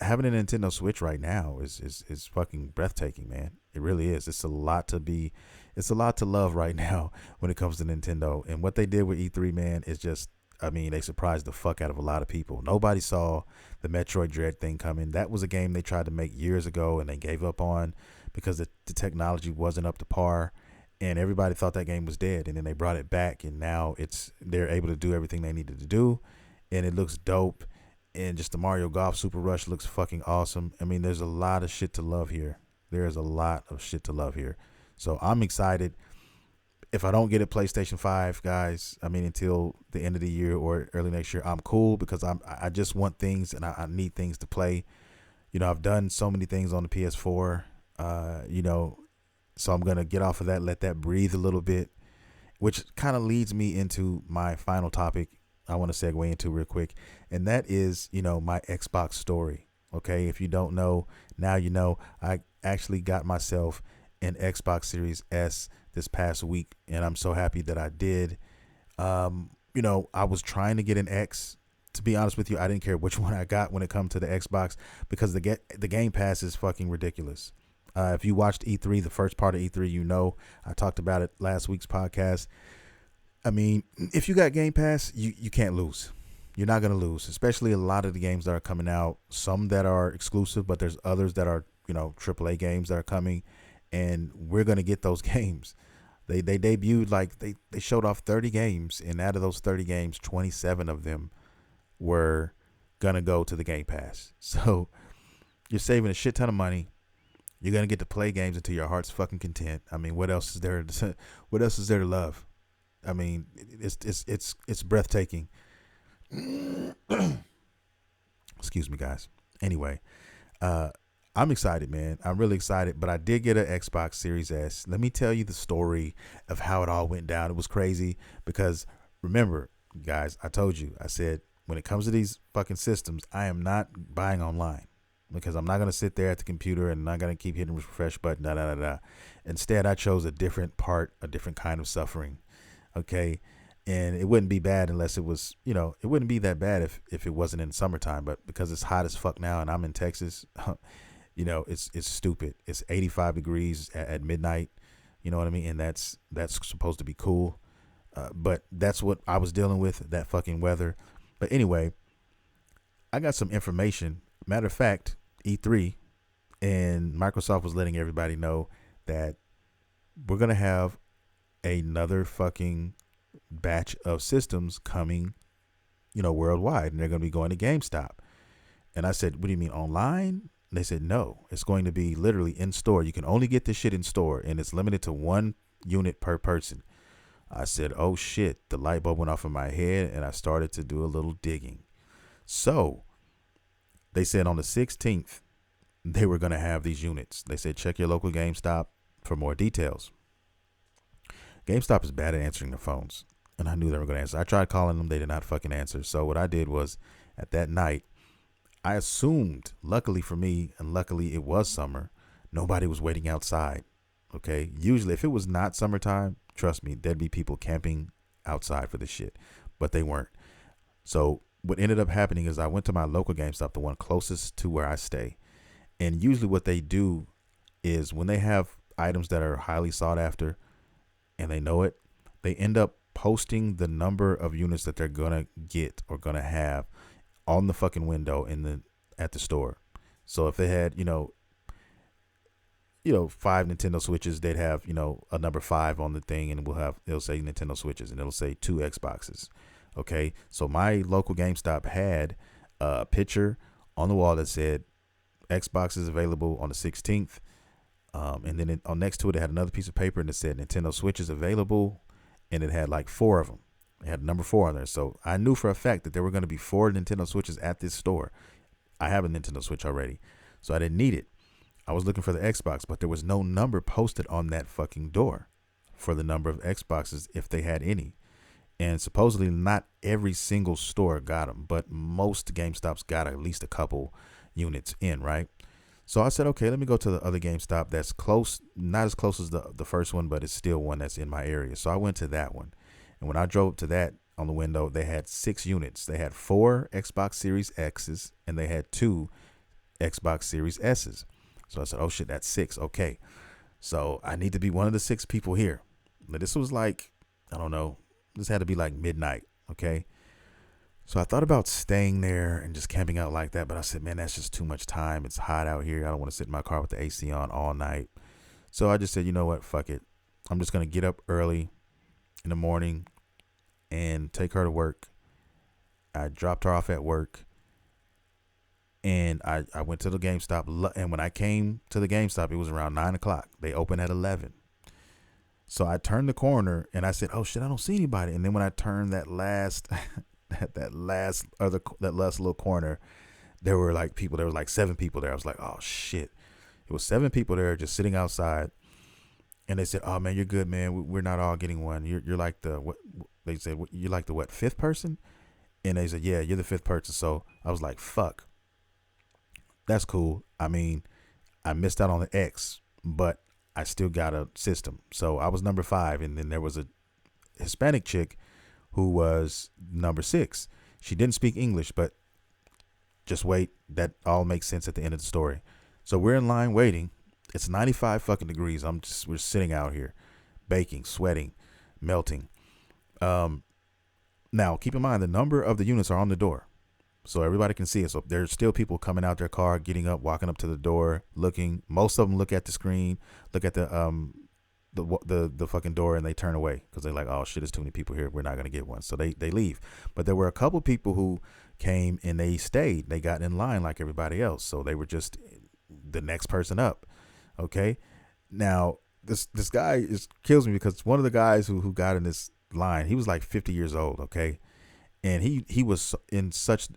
having a Nintendo Switch right now is fucking breathtaking, man. It really is. It's a lot to love right now when it comes to Nintendo. And what they did with E3, man, is just, they surprised the fuck out of a lot of people. Nobody saw the Metroid Dread thing coming. That was a game they tried to make years ago, and they gave up on because the technology wasn't up to par. and everybody thought that game was dead, and then they brought it back, and now they're able to do everything they needed to do, and it looks dope. And just the Mario Golf Super Rush looks fucking awesome. I mean, there's a lot of shit to love here. There is a lot of shit to love here. So I'm excited. If I don't get a PlayStation 5, guys, I mean, until the end of the year or early next year, I'm cool, because I just want things, and I need things to play. You know, I've done so many things on the PS4, you know, so I'm going to get off of that, let that breathe a little bit, which kind of leads me into my final topic I want to segue into real quick. And that is, you know, my Xbox story. Okay. If you don't know, now you know. I actually got myself an Xbox Series S this past week, and I'm so happy that I did. You know, I was trying to get an X. To be honest with you, I didn't care which one I got when it comes to the Xbox, because the Game Pass is fucking ridiculous. If you watched E3, the first part of E3, you know, I talked about it last week's podcast. I mean, if you got Game Pass, you can't lose. You're not going to lose, especially a lot of the games that are coming out, some that are exclusive, but there's others that are, you know, AAA games that are coming, and we're going to get those games. They debuted, like, they showed off 30 games, and out of those 30 games, 27 of them were going to go to the Game Pass. So you're saving a shit ton of money. You're going to get to play games until your heart's fucking content. I mean, what else is there to love? I mean, it's breathtaking. Excuse me, guys. Anyway, I'm excited, man. I'm really excited, but I did get an Xbox Series S. Let me tell you the story of how it all went down. It was crazy because, remember, guys, I told you, I said, when it comes to these fucking systems, I am not buying online, because I'm not going to sit there at the computer and I'm not going to keep hitting the refresh button, Instead, I chose a different kind of suffering. Okay. And it wouldn't be bad unless it was, you know, it wouldn't be that bad if it wasn't in summertime, but because it's hot as fuck now and I'm in Texas, you know, it's stupid. It's 85 degrees at midnight. You know what I mean? And that's supposed to be cool. But that's what I was dealing with, that fucking weather. But anyway, I got some information. Matter of fact, E3 and Microsoft was letting everybody know that we're going to have another fucking batch of systems coming, you know, worldwide, and they're going to be going to GameStop. And I said, what do you mean, online? And they said, no, it's going to be literally in store. You can only get this shit in store, and it's limited to 1 unit per person. I said, oh shit, the light bulb went off in my head, and I started to do a little digging. So they said on the 16th, they were going to have these units. They said, check your local GameStop for more details. GameStop is bad at answering the phones, and I knew they were going to answer. I tried calling them. They did not fucking answer. So what I did was, at that night, I assumed, luckily for me, and luckily it was summer, nobody was waiting outside. Okay. Usually if it was not summertime, trust me, there'd be people camping outside for this shit, but they weren't. So what ended up happening is I went to my local GameStop, the one closest to where I stay. And usually what they do is when they have items that are highly sought after and they know it, they end up posting the number of units that they're going to get or going to have on the fucking window at the store. So if they had, you know, 5 Nintendo Switches, they'd have, you know, a number 5 on the thing, and it'll say Nintendo Switches, and it'll say 2 Xboxes. Okay. So my local GameStop had a picture on the wall that said Xbox is available on the 16th. And then on next to it, it had another piece of paper and it said Nintendo Switch is available. And it had like 4 of them. It had number 4 on there. So I knew for a fact that there were going to be 4 Nintendo Switches at this store. I have a Nintendo Switch already, so I didn't need it. I was looking for the Xbox, but there was no number posted on that fucking door for the number of Xboxes if they had any. And supposedly not every single store got them, but most GameStops got at least a couple units in, right? So I said, okay, let me go to the other GameStop that's close, not as close as the first one, but it's still one that's in my area. So I went to that one. And when I drove to that, on the window, they had 6 units. They had 4 Xbox Series X's and they had 2 Xbox Series S's. So I said, oh shit, that's 6. Okay. So I need to be one of the 6 people here. Now, this was like, I don't know, this had to be like midnight. Okay. So I thought about staying there and just camping out like that, but I said, man, that's just too much time. It's hot out here. I don't want to sit in my car with the AC on all night. So I just said, you know what? Fuck it. I'm just going to get up early in the morning and take her to work. I dropped her off at work, and I went to the GameStop. And when I came to the GameStop, it was around 9 o'clock. They open at 11. So I turned the corner and I said, "Oh shit, I don't see anybody." And then when I turned that last that last little corner, there were like people. There was like 7 people there. I was like, "Oh shit!" It was 7 people there just sitting outside, and they said, "Oh man, you're good, man. We're not all getting one. You're like the what?" They said, "You're like the what, 5th person?" And they said, "Yeah, you're the 5th person." So I was like, "Fuck, that's cool." I mean, I missed out on the X, but I still got a system. So I was number 5, and then there was a Hispanic chick who was number 6. She didn't speak English, but just wait. That all makes sense at the end of the story. So we're in line waiting. It's 95 fucking degrees. We're sitting out here, baking, sweating, melting. Now keep in mind the number of the units are on the door, so everybody can see it. So there's still people coming out their car, getting up, walking up to the door, looking. Most of them look at the screen, look at the fucking door, and they turn away because they're like, "Oh shit, there's too many people here. We're not gonna get one." So they leave. But there were a couple people who came and they stayed. They got in line like everybody else, so they were just the next person up. Okay, now this guy kills me because one of the guys who got in this line, he was like 50 years old. Okay, and he was in such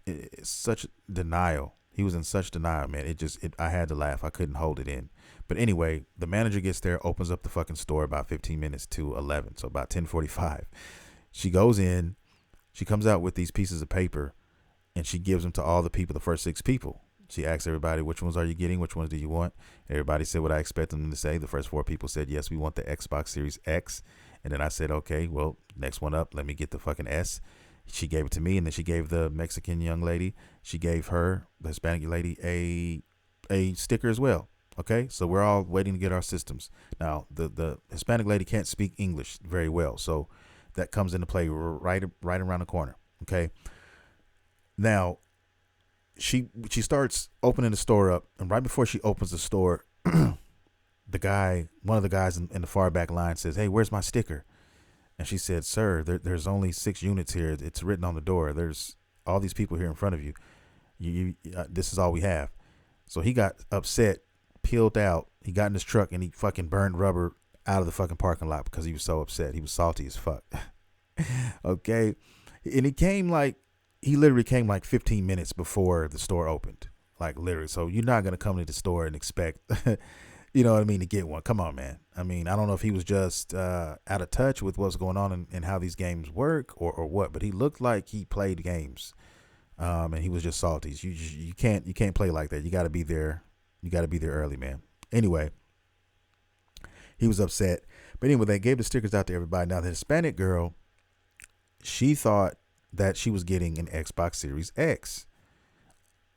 denial. He was in such denial, man. I had to laugh. I couldn't hold it in. But anyway, the manager gets there, opens up the fucking store about 15 minutes to 11, so about 10:45. She goes in, she comes out with these pieces of paper, and she gives them to all the people, the first 6 people. She asks everybody, "Which ones are you getting? Which ones do you want?" Everybody said what I expected them to say. The first 4 people said, "Yes, we want the Xbox Series X." And then I said, "Okay, well, next one up, let me get the fucking S." She gave it to me, and then she gave the Mexican young lady, she gave her, the Hispanic lady, a sticker as well. Okay, so we're all waiting to get our systems. Now, the Hispanic lady can't speak English very well, so that comes into play right around the corner. Okay, now she starts opening the store up, and right before she opens the store, one of the guys in the far back line says, "Hey, where's my sticker?" And she said, "Sir, there's only 6 units here. It's written on the door. There's all these people here in front of you. This is all we have." So he got upset, peeled out. He got in his truck and he fucking burned rubber out of the fucking parking lot because he was so upset. He was salty as fuck. Okay. And he literally came like 15 minutes before the store opened. Like literally. So you're not going to come to the store and expect, you know what I mean, to get one. Come on, man. I mean, I don't know if he was just out of touch with what's going on and how these games work or what, but he looked like he played games. And he was just salty. You can't play like that. You got to be there. You got to be there early, man. Anyway, he was upset. But anyway, they gave the stickers out to everybody. Now, the Hispanic girl, she thought that she was getting an Xbox Series X.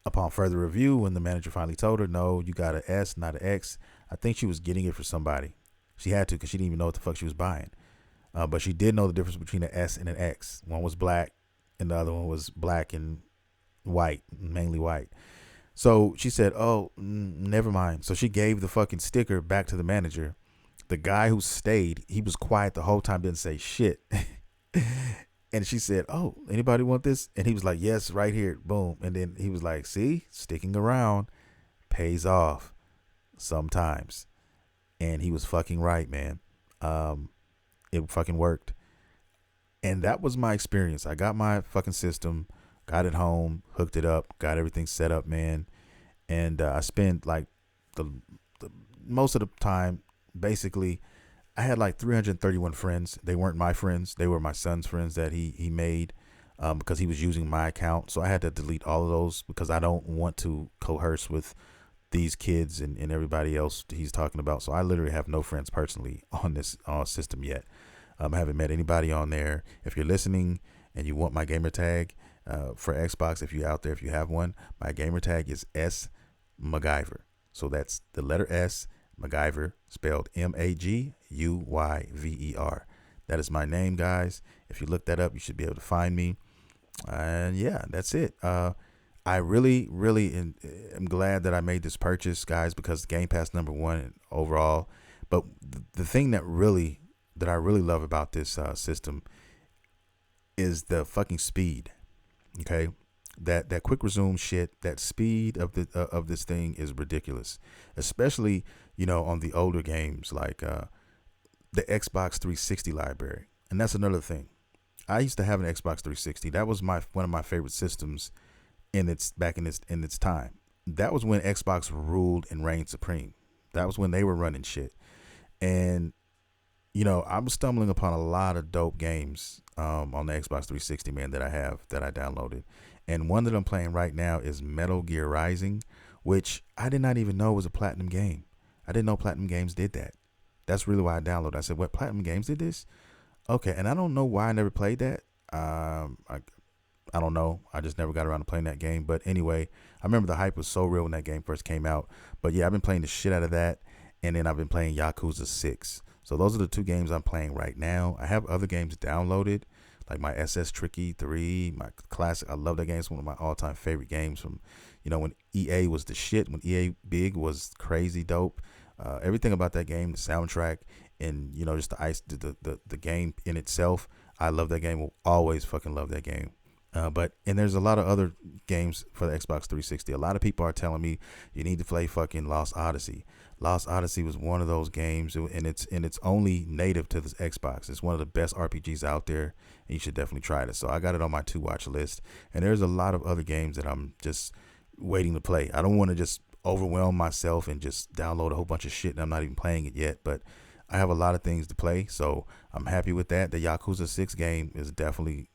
Upon further review, when the manager finally told her, "No, you got an S, not an X," I think she was getting it for somebody. She had to because she didn't even know what the fuck she was buying. But she did know the difference between an S and an X. One was black and the other one was black and white, mainly white. So she said, "Oh, never mind." So she gave the fucking sticker back to the manager. The guy who stayed, he was quiet the whole time, didn't say shit. And she said, "Oh, anybody want this?" And he was like, "Yes, right here." Boom. And then he was like, "See, sticking around pays off sometimes." And he was fucking right, man. It fucking worked. And that was my experience. I got my fucking system, got it home, hooked it up, got everything set up, man. And I spent like the most of the time, basically, I had like 331 friends. They weren't my friends. They were my son's friends that he made because he was using my account. So I had to delete all of those because I don't want to coerce with these kids and everybody else he's talking about. So I literally have no friends personally on this system yet. I haven't met anybody on there. If you're listening and you want my gamer tag for Xbox, if you're out there, if you have one, my gamer tag is S MacGyver. So that's the letter S, MacGyver, spelled MAGUYVER. That is my name, guys. If you look that up, you should be able to find me. And yeah, that's it. I really, really am glad that I made this purchase, guys, because Game Pass #1 overall. But the thing that really that I really love about this system is the fucking speed. Okay, that quick resume shit, that speed of this thing is ridiculous, especially on the older games like the Xbox 360 library. And that's another thing. I used to have an Xbox 360. That was one of my favorite systems in its time. That was when Xbox ruled and reigned supreme. That was when they were running shit. And I'm stumbling upon a lot of dope games on the Xbox 360, man, that I downloaded. And one that I'm playing right now is Metal Gear Rising, which I did not even know was a Platinum game. I didn't know Platinum Games did that. That's really why I downloaded. I said, "What, Platinum Games did this?" Okay, and I don't know why I never played that. I don't know. I just never got around to playing that game. But anyway, I remember the hype was so real when that game first came out. But yeah, I've been playing the shit out of that. And then I've been playing Yakuza 6. So those are the two games I'm playing right now. I have other games downloaded, like my SS Tricky 3, my classic. I love that game. It's one of my all-time favorite games from, when EA was the shit, when EA Big was crazy dope. Everything about that game, the soundtrack, and, just the game in itself. I love that game. Will always fucking love that game. But there's a lot of other games for the Xbox 360. A lot of people are telling me you need to play fucking Lost Odyssey. Lost Odyssey was one of those games, and it's only native to this Xbox. It's one of the best RPGs out there, and you should definitely try it. So I got it on my to watch list, and there's a lot of other games that I'm just waiting to play. I don't want to just overwhelm myself and just download a whole bunch of shit, and I'm not even playing it yet. But I have a lot of things to play, so I'm happy with that. The Yakuza 6 game is definitely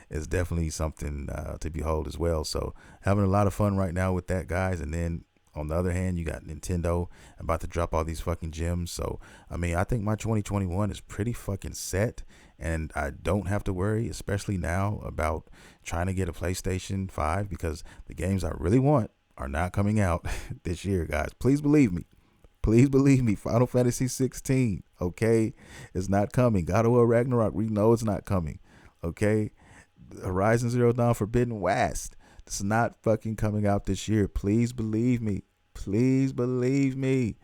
is definitely something to behold as well. So having a lot of fun right now with that, guys. And then on the other hand, you got Nintendo about to drop all these fucking gems. So I mean, I think my 2021 is pretty fucking set, and I don't have to worry, especially now, about trying to get a PlayStation 5 because the games I really want are not coming out this year, guys. Please believe me. Please believe me, Final Fantasy 16, okay, is not coming. God of War Ragnarok, we know it's not coming, okay? Horizon Zero Dawn Forbidden West, it's not fucking coming out this year. Please believe me. Please believe me,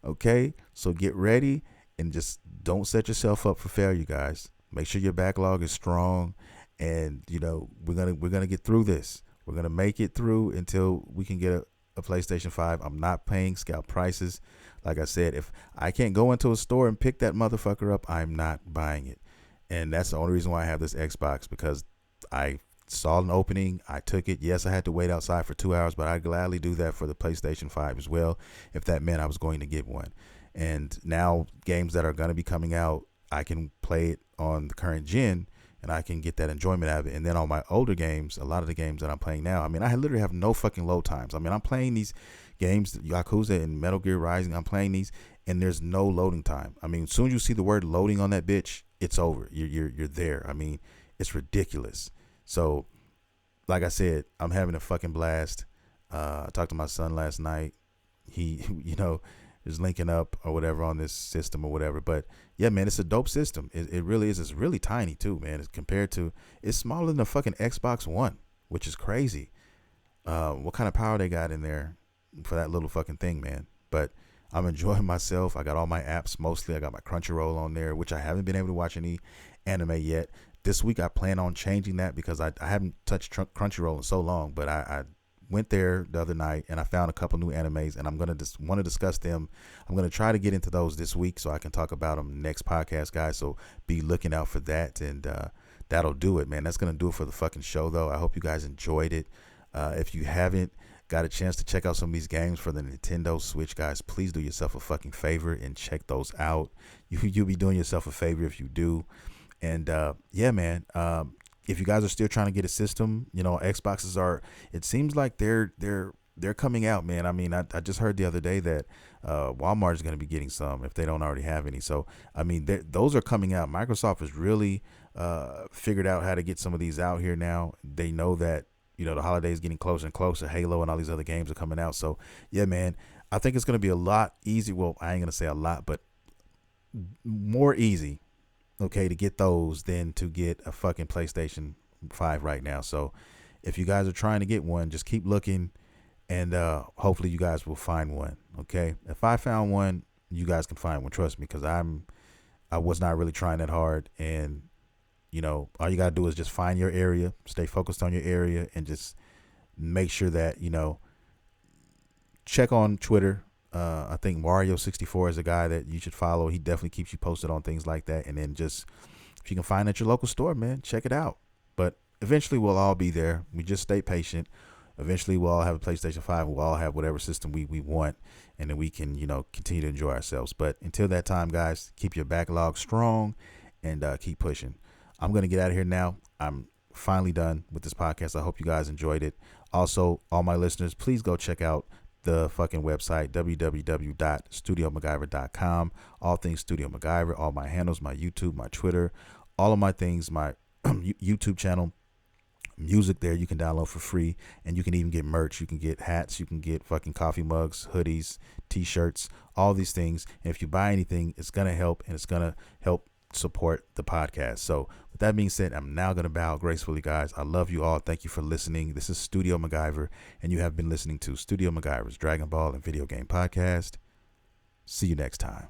okay? So get ready and just don't set yourself up for failure, guys. Make sure your backlog is strong, and, we're gonna get through this. We're gonna make it through until we can get a PlayStation 5. I'm not paying scalp prices. Like I said, if I can't go into a store and pick that motherfucker up, I'm not buying it. And that's the only reason why I have this Xbox, because I saw an opening. I took it. Yes, I had to wait outside for 2 hours, but I'd gladly do that for the PlayStation 5 as well, if that meant I was going to get one. And now games that are going to be coming out, I can play it on the current gen, and I can get that enjoyment out of it. And then on my older games, a lot of the games that I'm playing now, I mean, I literally have no fucking load times. I mean, I'm playing these games, Yakuza and Metal Gear Rising, I'm playing these, and there's no loading time. I mean, as soon as you see the word loading on that bitch, it's over. You're there. I mean, it's ridiculous. So, like I said, I'm having a fucking blast. I talked to my son last night. He, is linking up or whatever on this system or whatever. But yeah, man, it's a dope system. It really is. It's really tiny too, man. It's smaller than the fucking Xbox One, which is crazy. What kind of power they got in there for that little fucking thing, man? But I'm enjoying myself. I got all my apps mostly. I got my Crunchyroll on there, which I haven't been able to watch any anime yet. This week I plan on changing that because I haven't touched Crunchyroll in so long, but I went there the other night and I found a couple new animes, and I'm going to want to discuss them. I'm going to try to get into those this week so I can talk about them next podcast, guys. So be looking out for that. And that'll do it, man. That's going to do it for the fucking show, though. I hope you guys enjoyed it. If you haven't got a chance to check out some of these games for the Nintendo Switch, guys, please do yourself a fucking favor and check those out. You'll be doing yourself a favor if you do. And yeah, man, if you guys are still trying to get a system, Xboxes are, it seems like they're coming out, man. I mean, I just heard the other day that Walmart is going to be getting some if they don't already have any. So, I mean, those are coming out. Microsoft has really figured out how to get some of these out here now. They know that, the holiday is getting closer and closer. Halo and all these other games are coming out. So, yeah, man, I think it's going to be a lot easier. Well, I ain't going to say a lot, but more easy, okay, to get those than to get a fucking PlayStation 5 right now. So if you guys are trying to get one, just keep looking, and hopefully you guys will find one, okay? If I found one, you guys can find one, trust me, because I'm I was not really trying that hard. And, all you got to do is just find your area, stay focused on your area, and just make sure that, check on Twitter. I think Mario64 is a guy that you should follow. He definitely keeps you posted on things like that. And then just, if you can find at your local store, man, check it out. But eventually we'll all be there. We just stay patient. Eventually we'll all have a PlayStation 5. We'll all have whatever system we want. And then we can, continue to enjoy ourselves. But until that time, guys, keep your backlog strong and keep pushing. I'm going to get out of here now. I'm finally done with this podcast. I hope you guys enjoyed it. Also, all my listeners, please go check out the fucking website, www.studiomacgyver.com. All things Studio MacGyver, all my handles, my YouTube, my Twitter, all of my things, my YouTube channel, music there you can download for free, and you can even get merch. You can get hats, you can get fucking coffee mugs, hoodies, t-shirts, all these things. And if you buy anything, it's going to help, and it's going to help support the podcast. So with that being said, I'm now going to bow gracefully, guys. I love you all. Thank you for listening. This is Studio MacGyver, and you have been listening to Studio MacGyver's Dragon Ball and Video Game Podcast. See you next time.